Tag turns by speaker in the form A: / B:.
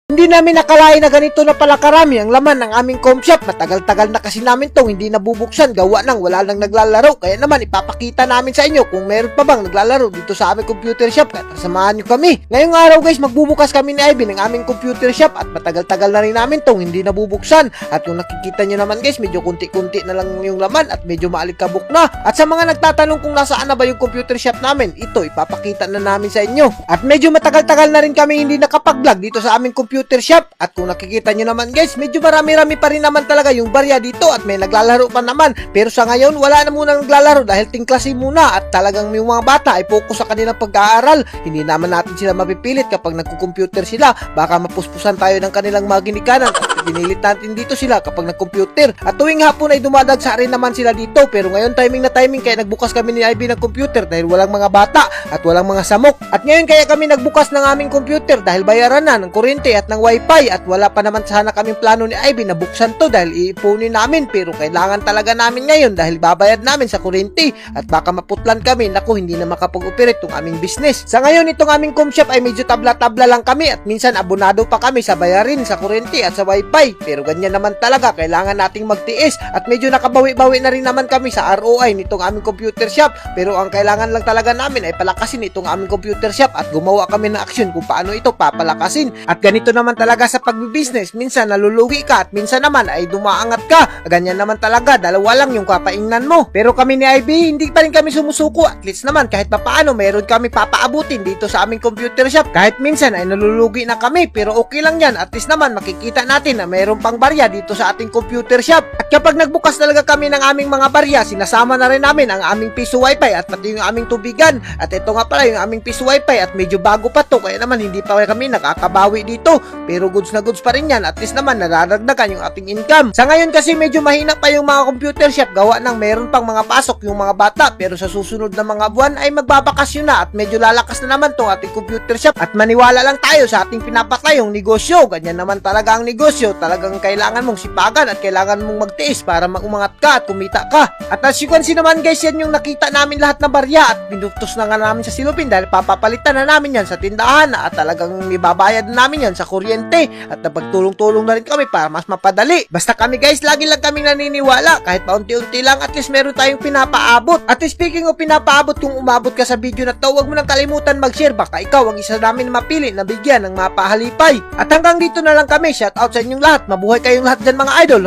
A: Hindi namin nakalain na ganito na pala karami ang laman ng aming com shop. Matagal-tagal na kasi namin tong hindi nabubuksan, gawa nang wala nang naglalaro. Kaya naman ipapakita namin sa inyo kung meron pa bang naglalaro dito sa aming computer shop. Kaya samahan nyo kami. Ngayong araw guys, magbubukas kami ni Ivy ng aming computer shop at matagal-tagal na rin namin tong hindi nabubuksan. At yung nakikita nyo naman guys, medyo kunti-kunti na lang yung laman at medyo maalikabok na. At sa mga nagtatanong kung nasaan na ba yung computer shop namin, ito ipapakita na namin sa inyo. At medyo matagal-tagal na rin kami hindi nakapag-vlog dito sa aming computer shop. At kung nakikita nyo naman guys, medyo marami-rami pa rin naman talaga yung barya dito at may naglalaro pa naman. Pero sa ngayon, wala na muna naglalaro dahil tingklase muna at talagang yung mga bata ay focus sa kanilang pag-aaral. Hindi naman natin sila mapipilit kapag nagko-computer sila. Baka mapuspusan tayo ng kanilang mga ginikanan at pinilit natin dito sila kapag nag-computer. At tuwing hapon ay dumadagsa rin naman sila dito. Pero ngayon timing na timing kaya nagbukas kami ni Ivy ng computer dahil walang mga bata at walang mga samok. At ngayon kaya kami nagbukas ng aming computer dahil bayaran na ng kuryente at ng wifi at wala pa naman sana kaming plano ni Ivy na buksan to dahil iipunin namin, pero kailangan talaga namin ngayon dahil babayad namin sa kuryente at baka maputlan kami. Naku, hindi na makapag-operate tong aming business. Sa ngayon itong aming com shop ay medyo tabla-tabla lang kami at minsan abonado pa kami sa bayarin sa kuryente at sa wifi, pero ganyan naman talaga, kailangan nating magtiis at medyo nakabawi-bawi na rin naman kami sa ROI nitong aming computer shop. Pero ang kailangan lang talaga namin ay palakasin itong aming computer shop at gumawa kami ng aksyon kung paano ito papalakasin. At ganito naman talaga sa pagbibusiness, minsan nalulugi ka at minsan naman ay dumaangat ka. Ganyan naman talaga, dalawa lang yung kapaingnan mo. Pero kami ni Ivy, hindi pa rin kami sumusuko. At least naman kahit papaano meron kami papaabutin dito sa aming computer shop. Kahit minsan ay nalulugi na kami, pero okay lang yan. At least naman makikita natin na meron pang barya dito sa ating computer shop. At kapag nagbukas talaga kami ng aming mga barya, sinasama na rin namin ang aming piso wifi at pati yung aming tubigan. At ito nga pala yung aming piso wifi at medyo bago pa to, kaya naman hindi pa kami nakakabawi dito. Pero goods na goods pa rin yan, at least naman nararagdagan yung ating income. Sa ngayon kasi medyo mahina pa yung mga computer shop, gawa ng meron pang mga pasok yung mga bata, pero sa susunod na mga buwan ay magbabakasyon na at medyo lalakas na naman tong ating computer shop at maniwala lang tayo sa ating pinapatayong negosyo. Ganyan naman talaga ang negosyo, talagang kailangan mong sipagan at kailangan mong magtiis para umangat ka at kumita ka. At as you can see naman guys, yan yung nakita namin lahat na barya at pinuptos na nga namin sa silupin dahil papapalitan na namin yan sa tindahan at talagang ibabayad na namin yan sa kuryente at napagtulong-tulong na rin kami para mas mapadali. Basta kami guys, lagi lang kami naniniwala kahit paunti-unti lang, at least meron tayong pinapaabot. At speaking of pinapaabot, kung umabot ka sa video na to, huwag mo nang kalimutan mag-share, baka ikaw ang isa namin mapili na bigyan ng mapahalipay. At hanggang dito na lang kami, shout out sa inyong lahat, mabuhay kayong lahat dyan mga idol.